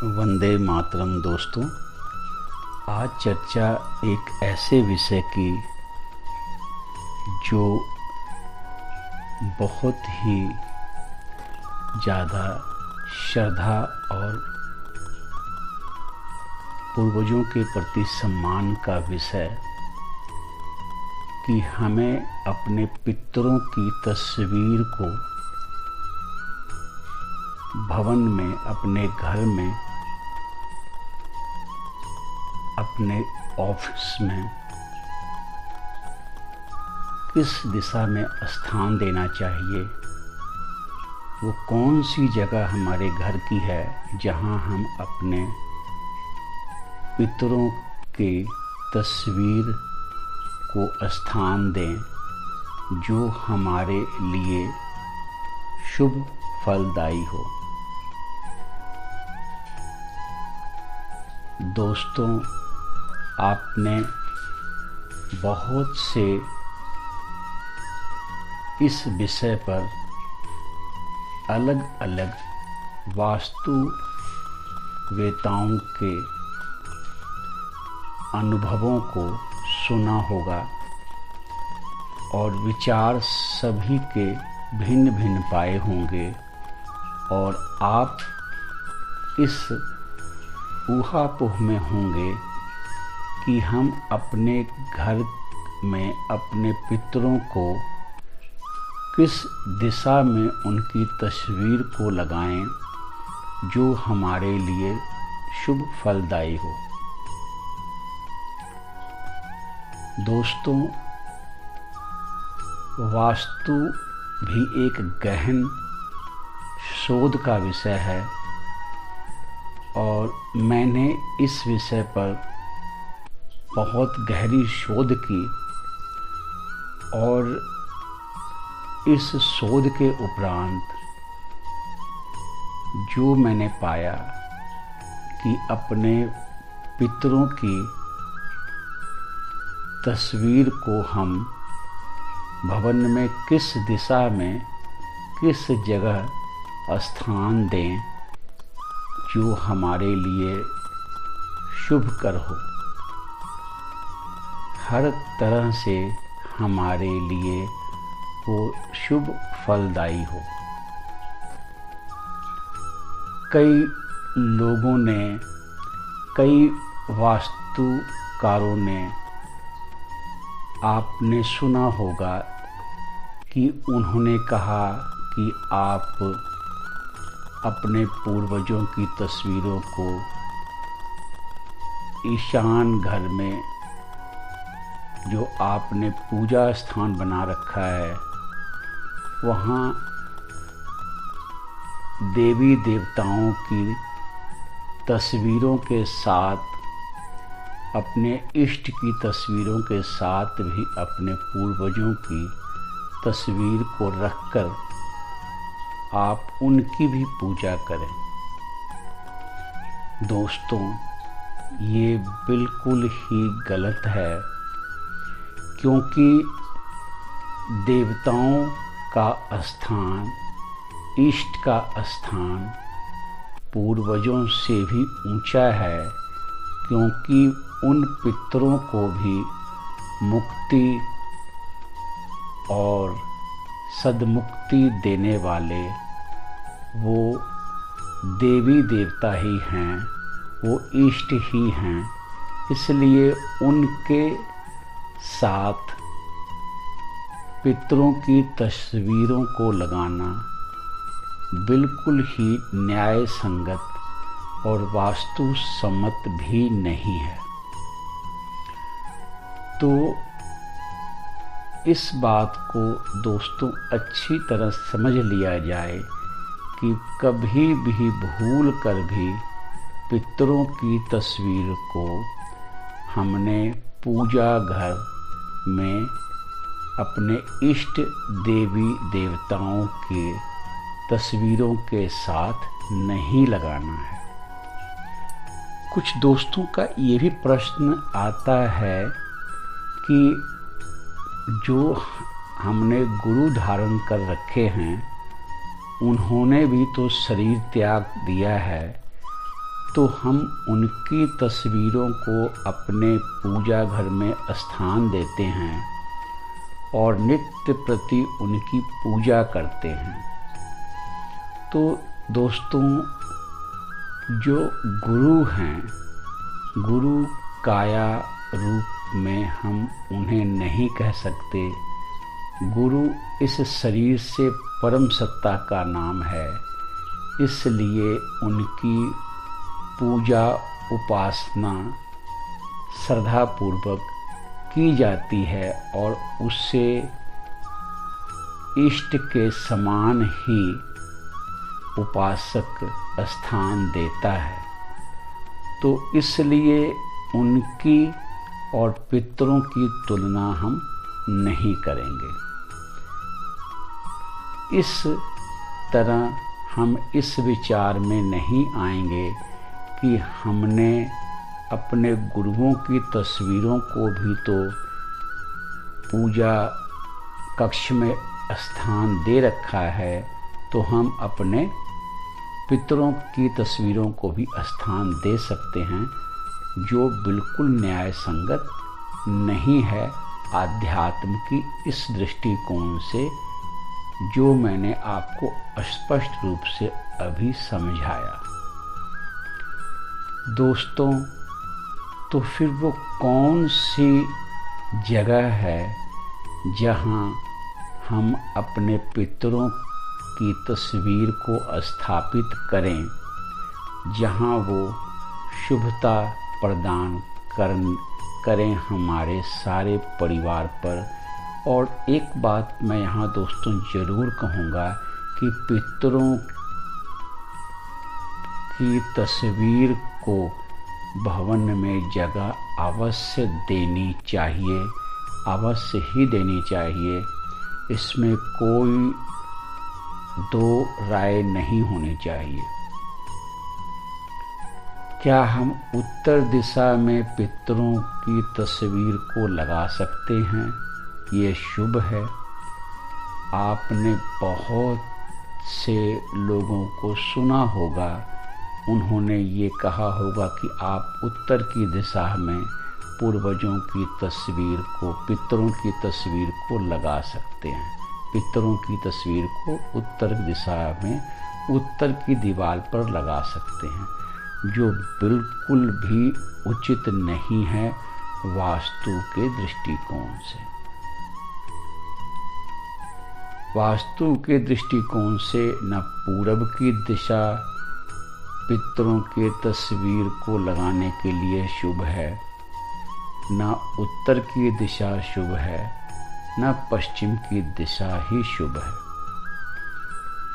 वंदे मातरम। दोस्तों, आज चर्चा एक ऐसे विषय की जो बहुत ही ज़्यादा श्रद्धा और पूर्वजों के प्रति सम्मान का विषय कि हमें अपने पितरों की तस्वीर को भवन में, अपने घर में, अपने ऑफिस में किस दिशा में स्थान देना चाहिए। वो कौन सी जगह हमारे घर की है जहां हम अपने पितरों की तस्वीर को स्थान दें जो हमारे लिए शुभ फलदायी हो। दोस्तों, आपने बहुत से इस विषय पर अलग अलग वास्तुवेताओं के अनुभवों को सुना होगा और विचार सभी के भिन्न भिन्न पाए होंगे और आप इस ऊहापोह में होंगे कि हम अपने घर में अपने पितरों को किस दिशा में उनकी तस्वीर को लगाएं जो हमारे लिए शुभ फलदायी हो। दोस्तों, वास्तु भी एक गहन शोध का विषय है और मैंने इस विषय पर बहुत गहरी शोध की और इस शोध के उपरांत जो मैंने पाया कि अपने पितरों की तस्वीर को हम भवन में किस दिशा में, किस जगह स्थान दें जो हमारे लिए शुभकर हो, हर तरह से हमारे लिए वो शुभ फलदायी हो। कई लोगों ने, कई वास्तुकारों ने, आपने सुना होगा कि उन्होंने कहा कि आप अपने पूर्वजों की तस्वीरों को ईशान घर में, जो आपने पूजा स्थान बना रखा है, वहाँ देवी देवताओं की तस्वीरों के साथ, अपने इष्ट की तस्वीरों के साथ भी अपने पूर्वजों की तस्वीर को रखकर आप उनकी भी पूजा करें। दोस्तों, ये बिल्कुल ही गलत है, क्योंकि देवताओं का स्थान, इष्ट का स्थान पूर्वजों से भी ऊंचा है, क्योंकि उन पितरों को भी मुक्ति और सद्मुक्ति देने वाले वो देवी देवता ही हैं, वो इष्ट ही हैं। इसलिए उनके साथ पितरों की तस्वीरों को लगाना बिल्कुल ही न्याय संगत और वास्तु सम्मत भी नहीं है। तो इस बात को दोस्तों अच्छी तरह समझ लिया जाए कि कभी भी भूल कर भी पितरों की तस्वीर को हमने पूजा घर में अपने इष्ट देवी देवताओं के तस्वीरों के साथ नहीं लगाना है। कुछ दोस्तों का ये भी प्रश्न आता है कि जो हमने गुरु धारण कर रखे हैं उन्होंने भी तो शरीर त्याग दिया है, तो हम उनकी तस्वीरों को अपने पूजा घर में स्थान देते हैं और नित्य प्रति उनकी पूजा करते हैं। तो दोस्तों, जो गुरु हैं, गुरु काया रूप में हम उन्हें नहीं कह सकते। गुरु इस शरीर से परम सत्ता का नाम है, इसलिए उनकी पूजा उपासना श्रद्धापूर्वक की जाती है और उसे इष्ट के समान ही उपासक स्थान देता है। तो इसलिए उनकी और पितरों की तुलना हम नहीं करेंगे। इस तरह हम इस विचार में नहीं आएंगे कि हमने अपने गुरुओं की तस्वीरों को भी तो पूजा कक्ष में स्थान दे रखा है, तो हम अपने पितरों की तस्वीरों को भी स्थान दे सकते हैं, जो बिल्कुल न्याय संगत नहीं है आध्यात्म की इस दृष्टिकोण से, जो मैंने आपको स्पष्ट रूप से अभी समझाया। दोस्तों, तो फिर वो कौन सी जगह है जहाँ हम अपने पितरों की तस्वीर को स्थापित करें, जहाँ वो शुभता प्रदान करें हमारे सारे परिवार पर। और एक बात मैं यहाँ दोस्तों ज़रूर कहूँगा कि पितरों की तस्वीर को भवन में जगह अवश्य देनी चाहिए, अवश्य ही देनी चाहिए। इसमें कोई दो राय नहीं होनी चाहिए। क्या हम उत्तर दिशा में पितरों की तस्वीर को लगा सकते हैं? ये शुभ है। आपने बहुत से लोगों को सुना होगा, उन्होंने ये कहा होगा कि आप उत्तर की दिशा में पूर्वजों की तस्वीर को, पितरों की तस्वीर को लगा सकते हैं। पितरों की तस्वीर को उत्तर दिशा में उत्तर की दीवार पर लगा सकते हैं, जो बिल्कुल भी उचित नहीं है वास्तु के दृष्टिकोण से। वास्तु के दृष्टिकोण से न पूरब की दिशा पितरों के तस्वीर को लगाने के लिए शुभ है, न उत्तर की दिशा शुभ है, न पश्चिम की दिशा ही शुभ है।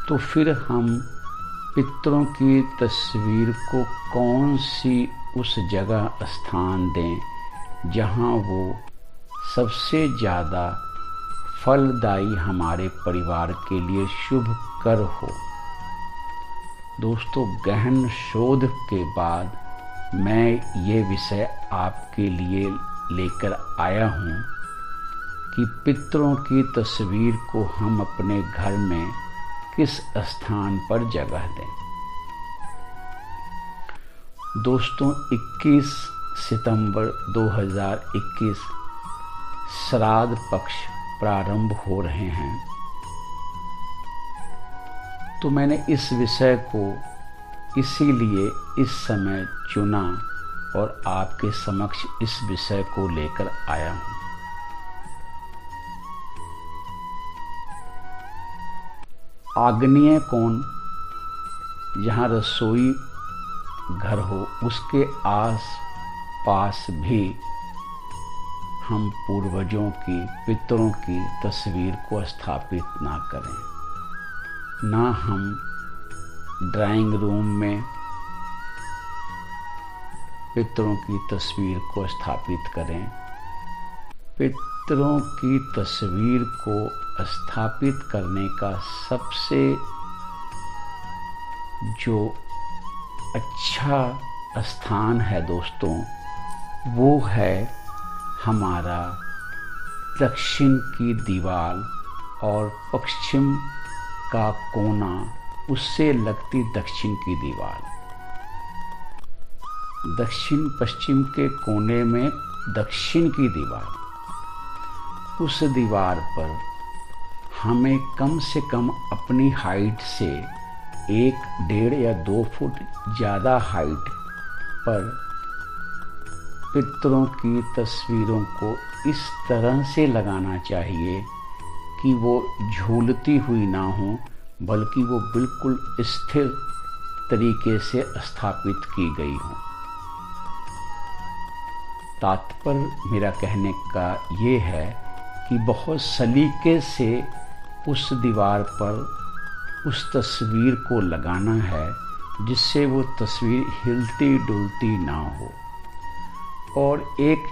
तो फिर हम पितरों की तस्वीर को कौन सी उस जगह स्थान दें जहाँ वो सबसे ज़्यादा फलदायी हमारे परिवार के लिए शुभ कर हो। दोस्तों, गहन शोध के बाद मैं ये विषय आपके लिए लेकर आया हूँ कि पितरों की तस्वीर को हम अपने घर में किस स्थान पर जगह दें। दोस्तों, 21 सितंबर 2021 श्राद्ध पक्ष प्रारंभ हो रहे हैं। तो मैंने इस विषय को इसीलिए इस समय चुना और आपके समक्ष इस विषय को लेकर आया हूँ। आग्नेय कोण, जहाँ रसोई घर हो, उसके आस पास भी हम पूर्वजों की, पितरों की तस्वीर को स्थापित ना करें। ना हम ड्राइंग रूम में पितरों की तस्वीर को स्थापित करें। पितरों की तस्वीर को स्थापित करने का सबसे जो अच्छा स्थान है दोस्तों, वो है हमारा दक्षिण की दीवार और पश्चिम का कोना, उससे लगती दक्षिण की दीवार। दक्षिण पश्चिम के कोने में दक्षिण की दीवार, उस दीवार पर हमें कम से कम अपनी हाइट से 1, 1.5 या 2 फुट ज़्यादा हाइट पर पितरों की तस्वीरों को इस तरह से लगाना चाहिए कि वो झूलती हुई ना हो, बल्कि वो बिल्कुल स्थिर तरीके से स्थापित की गई हो। तात्पर्य मेरा कहने का ये है कि बहुत सलीके से उस दीवार पर उस तस्वीर को लगाना है, जिससे वो तस्वीर हिलती डुलती ना हो। और एक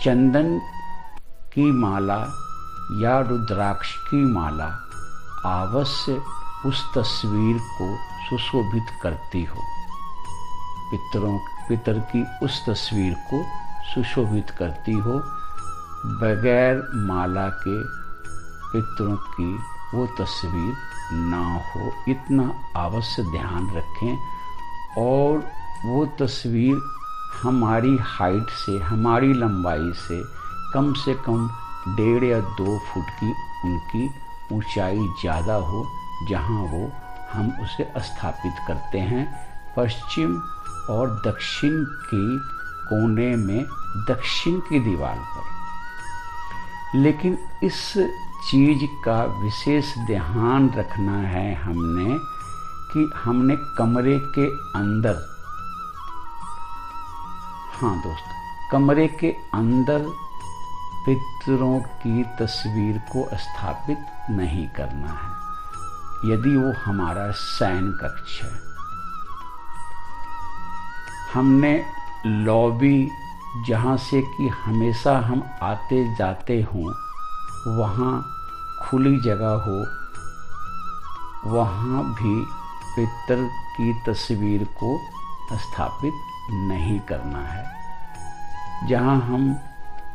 चंदन की माला या रुद्राक्ष की माला अवश्य उस तस्वीर को सुशोभित करती हो। पितर की उस तस्वीर को सुशोभित करती हो। बगैर माला के पितरों की वो तस्वीर ना हो, इतना अवश्य ध्यान रखें। और वो तस्वीर हमारी हाइट से, हमारी लंबाई से कम 1.5 या 2 फुट की उनकी ऊंचाई ज़्यादा हो, जहां वो हम उसे स्थापित करते हैं पश्चिम और दक्षिण की कोने में दक्षिण की दीवार पर। लेकिन इस चीज़ का विशेष ध्यान रखना है हमने कि हमने कमरे के अंदर, हाँ दोस्तों, कमरे के अंदर पितरों की तस्वीर को स्थापित नहीं करना है। यदि वो हमारा शयन कक्ष है, हमने लॉबी जहाँ से कि हमेशा हम आते जाते हों, वहाँ खुली जगह हो, वहाँ भी पितर की तस्वीर को स्थापित नहीं करना है। जहाँ हम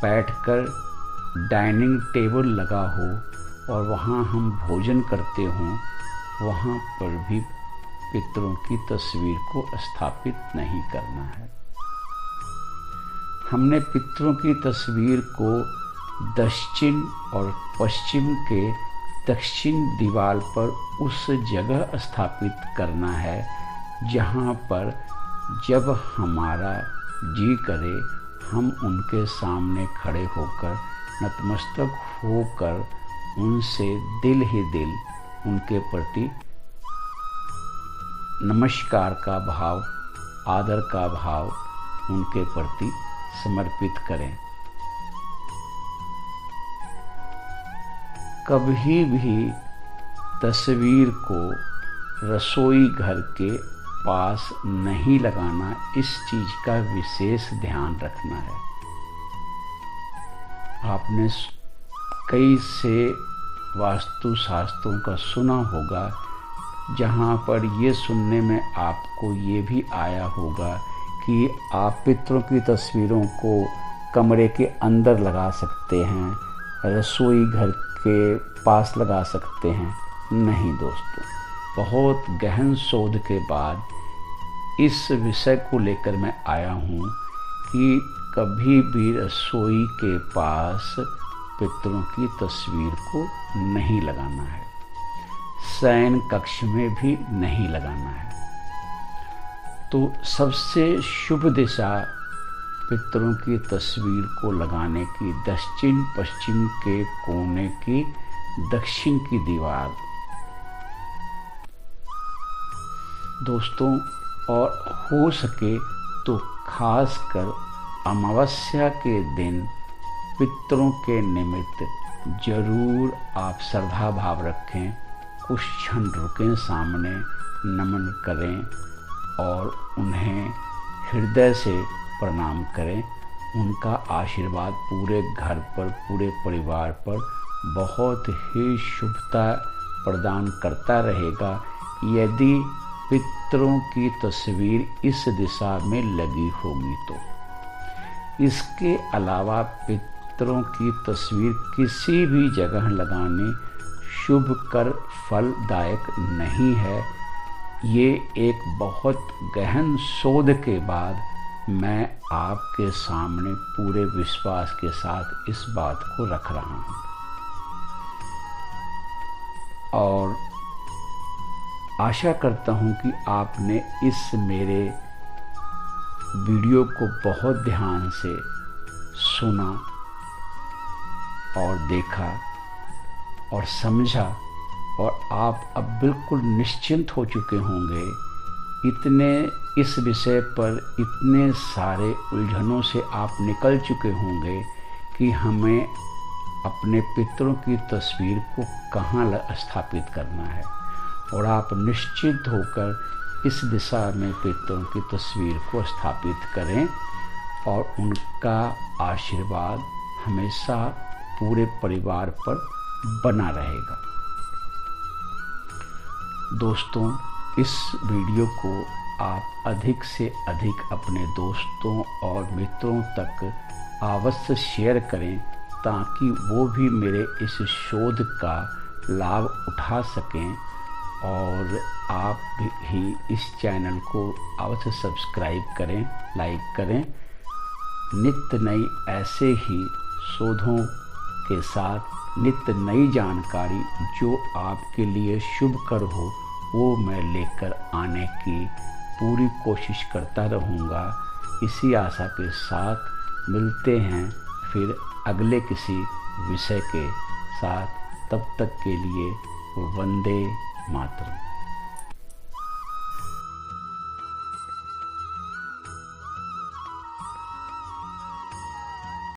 बैठकर डाइनिंग टेबल लगा हो और वहाँ हम भोजन करते हों, वहाँ पर भी पितरों की तस्वीर को स्थापित नहीं करना है। हमने पितरों की तस्वीर को दक्षिण और पश्चिम के दक्षिण दीवार पर उस जगह स्थापित करना है जहाँ पर जब हमारा जी करे हम उनके सामने खड़े होकर, नतमस्तक होकर उनसे दिल ही दिल उनके प्रति नमस्कार का भाव, आदर का भाव उनके प्रति समर्पित करें। कभी भी तस्वीर को रसोई घर के पास नहीं लगाना, इस चीज का विशेष ध्यान रखना है। आपने कई से वास्तु शास्त्रों का सुना होगा, जहाँ पर ये सुनने में आपको ये भी आया होगा कि आप पितरों की तस्वीरों को कमरे के अंदर लगा सकते हैं, रसोई घर के पास लगा सकते हैं। नहीं दोस्तों, बहुत गहन शोध के बाद इस विषय को लेकर मैं आया हूँ कि कभी भी रसोई के पास पितरों की तस्वीर को नहीं लगाना है, शयन कक्ष में भी नहीं लगाना है। तो सबसे शुभ दिशा पितरों की तस्वीर को लगाने की दक्षिण पश्चिम के कोने की दक्षिण की दीवार दोस्तों, और हो सके तो खासकर अमावस्या के दिन पितरों के निमित्त जरूर आप श्रद्धा भाव रखें, कुछ क्षण रुकें, सामने नमन करें और उन्हें हृदय से प्रणाम करें। उनका आशीर्वाद पूरे घर पर, पूरे परिवार पर बहुत ही शुभता प्रदान करता रहेगा यदि पितरों की तस्वीर इस दिशा में लगी होगी तो। इसके अलावा पितरों की तस्वीर किसी भी जगह लगाने शुभ कर फलदायक नहीं है। ये एक बहुत गहन शोध के बाद मैं आपके सामने पूरे विश्वास के साथ इस बात को रख रहा हूँ और आशा करता हूँ कि आपने इस मेरे वीडियो को बहुत ध्यान से सुना और देखा और समझा और आप अब बिल्कुल निश्चिंत हो चुके होंगे। इस विषय पर इतने सारे उलझनों से आप निकल चुके होंगे कि हमें अपने पितरों की तस्वीर को कहाँ स्थापित करना है, और आप निश्चित होकर इस दिशा में पितरों की तस्वीर को स्थापित करें और उनका आशीर्वाद हमेशा पूरे परिवार पर बना रहेगा। दोस्तों, इस वीडियो को आप अधिक से अधिक अपने दोस्तों और मित्रों तक अवश्य शेयर करें ताकि वो भी मेरे इस शोध का लाभ उठा सकें, और आप भी इस चैनल को अवश्य सब्सक्राइब करें, लाइक करें। नित्य नई ऐसे ही शोधों के साथ नित्य नई जानकारी जो आपके लिए शुभकर हो वो मैं लेकर आने की पूरी कोशिश करता रहूँगा। इसी आशा के साथ मिलते हैं फिर अगले किसी विषय के साथ। तब तक के लिए वंदे मातरम।